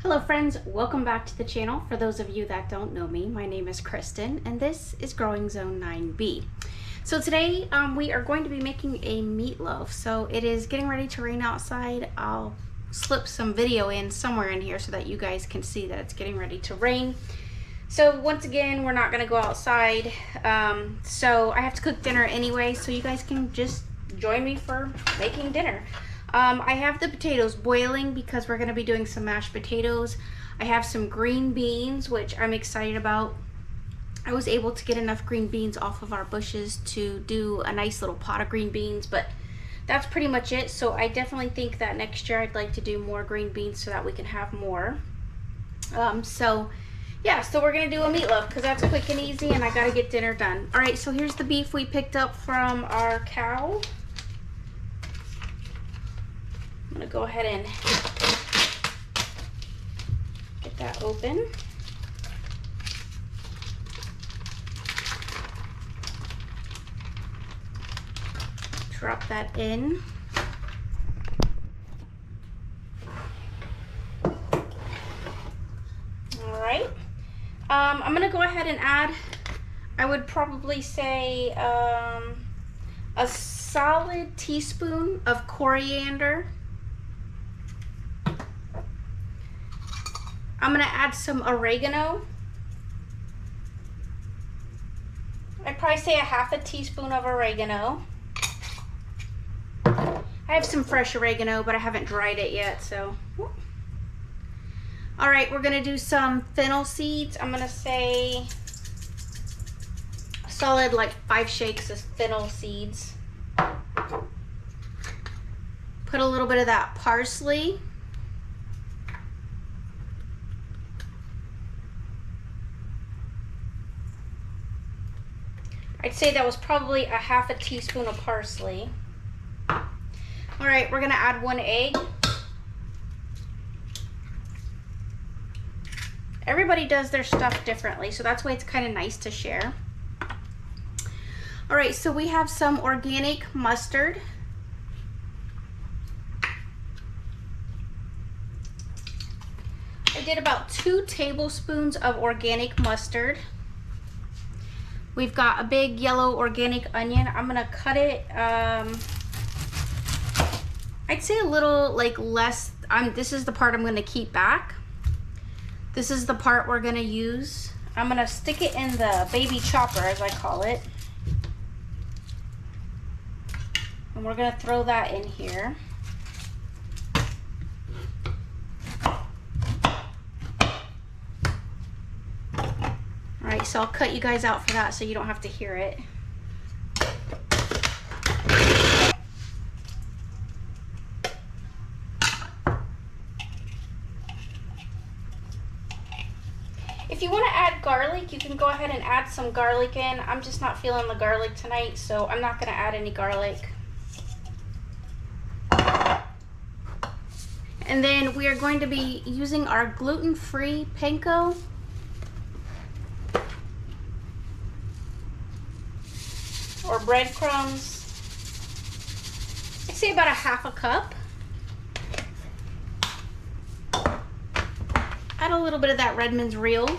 Hello friends, welcome back to the channel. For those of you that don't know me, my name is Kristen and this is Growing Zone 9B. So today we are going to be making a meatloaf. So it is getting ready to rain outside. I'll slip some video in somewhere in here so that you guys can see that it's getting ready to rain. So once again, we're not going to go outside. So I have to cook dinner anyway, so you guys can just join me for making dinner. I have the potatoes boiling because we're going to be doing some mashed potatoes. I have some green beans, which I'm excited about. I was able to get enough green beans off of our bushes to do a nice little pot of green beans, but that's pretty much it. So I definitely think that next year I'd like to do more green beans so that we can have more. So we're going to do a meatloaf because that's quick and easy and I got to get dinner done. All right, so here's the beef we picked up from our cow. I'm going to go ahead and get that open. Drop that in. All right. I'm going to go ahead and add, I would probably say a solid teaspoon of coriander. I'm going to add some oregano. I'd probably say a half a teaspoon of oregano. I have some fresh oregano, but I haven't dried it yet, so. All right, we're going to do some fennel seeds. I'm going to say a solid like 5 shakes of fennel seeds. Put a little bit of that parsley. I'd say that was probably a half a teaspoon of parsley. All right, we're gonna add 1 egg. Everybody does their stuff differently, so that's why it's kind of nice to share. All right, so we have some organic mustard. I did about 2 tablespoons of organic mustard. We've got a big yellow organic onion. I'm gonna cut it, I'd say a little like less. This is the part I'm gonna keep back. This is the part we're gonna use. I'm gonna stick it in the baby chopper, as I call it. And we're gonna throw that in here. All right, so I'll cut you guys out for that so you don't have to hear it. If you want to add garlic, you can go ahead and add some garlic in. I'm just not feeling the garlic tonight, so I'm not going to add any garlic. And then we are going to be using our gluten-free panko. Or breadcrumbs. I'd say about a half a cup. Add a little bit of that Redmond's Real.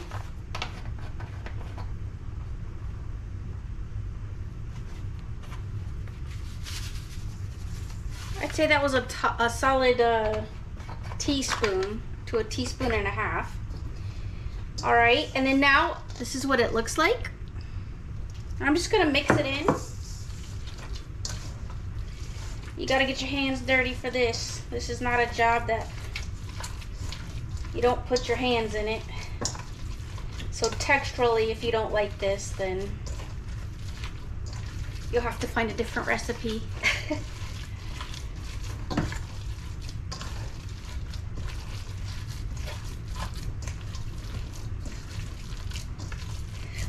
I'd say that was a solid teaspoon to a teaspoon and a half. All right, and then now this is what it looks like. I'm just gonna mix it in. You gotta get your hands dirty for this. This is not a job that you don't put your hands in it. So texturally, if you don't like this, then you'll have to find a different recipe.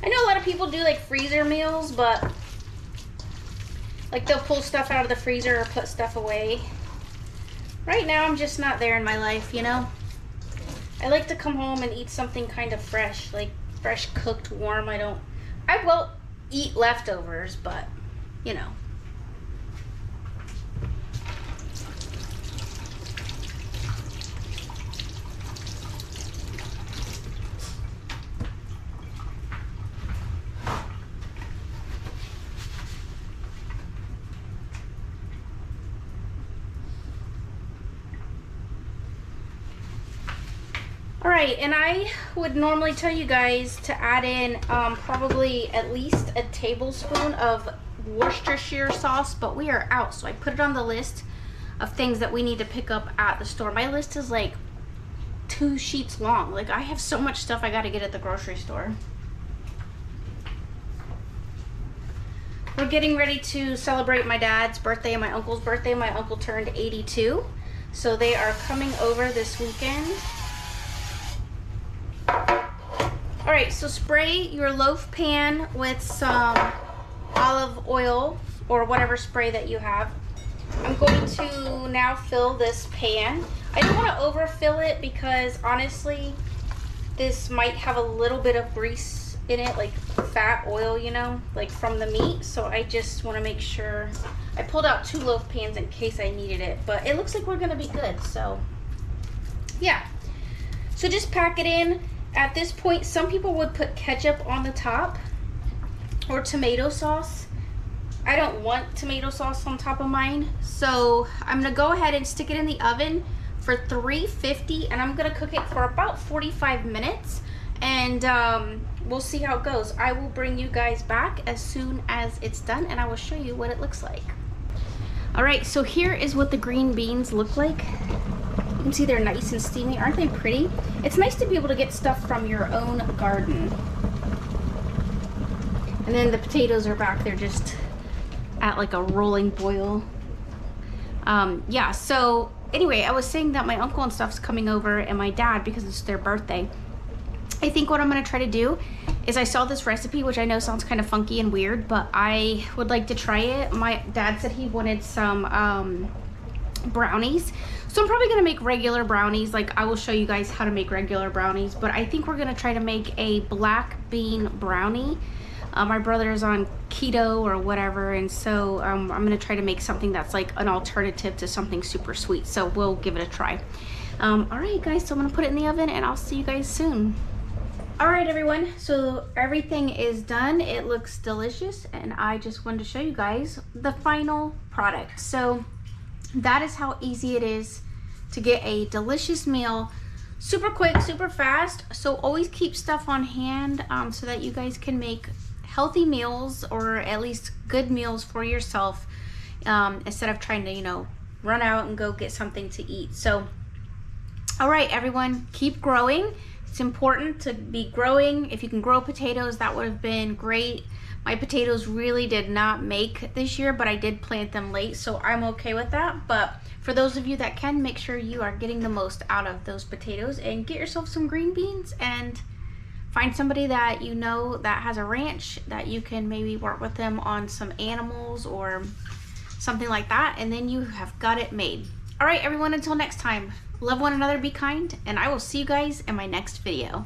I know a lot of people do like freezer meals, but like they'll pull stuff out of the freezer or put stuff away. Right now, I'm just not there in my life, you know? I like to come home and eat something kind of fresh, like fresh cooked, warm. I will eat leftovers, but you know. All right, and I would normally tell you guys to add in probably at least a tablespoon of Worcestershire sauce, but we are out, so I put it on the list of things that we need to pick up at the store. My list is like 2 sheets long. Like, I have so much stuff I got to get at the grocery store. We're getting ready to celebrate my dad's birthday and my uncle's birthday. My uncle turned 82, so they are coming over this weekend. All right, so spray your loaf pan with some olive oil or whatever spray that you have. I'm going to now fill this pan. I don't want to overfill it because honestly, this might have a little bit of grease in it, like fat oil, you know, like from the meat. So I just want to make sure. I pulled out 2 loaf pans in case I needed it, but it looks like we're going to be good. So yeah, so just pack it in. At this point, some people would put ketchup on the top or tomato sauce. I don't want tomato sauce on top of mine, so I'm gonna go ahead and stick it in the oven for 350, and I'm gonna cook it for about 45 minutes, and we'll see how it goes. I will bring you guys back as soon as it's done, and I will show you what it looks like. All right, so here is what the green beans look like. You can see they're nice and steamy. Aren't they pretty? It's nice to be able to get stuff from your own garden. And then the potatoes are back there just at like a rolling boil. Yeah, so anyway, I was saying that my uncle and stuff's coming over and my dad, because it's their birthday. I think what I'm gonna try to do is, I saw this recipe, which I know sounds kind of funky and weird, but I would like to try it. My dad said he wanted some brownies. So I'm probably gonna make regular brownies. Like, I will show you guys how to make regular brownies, but I think we're gonna try to make a black bean brownie. My brother is on keto or whatever, and so I'm gonna try to make something that's like an alternative to something super sweet. So we'll give it a try. All right guys, so I'm gonna put it in the oven and I'll see you guys soon. All right everyone, so everything is done. It looks delicious, and I just wanted to show you guys the final product. So that is how easy it is to get a delicious meal. Super quick, super fast. So always keep stuff on hand so that you guys can make healthy meals, or at least good meals for yourself, instead of trying to, you know, run out and go get something to eat. So, all right, everyone, keep growing. It's important to be growing. If you can grow potatoes, that would have been great. My potatoes really did not make this year, but I did plant them late, so I'm okay with that. But for those of you that can, make sure you are getting the most out of those potatoes, and get yourself some green beans, and find somebody that you know that has a ranch that you can maybe work with them on some animals or something like that, and then you have got it made. All right, everyone, until next time, love one another, be kind, and I will see you guys in my next video.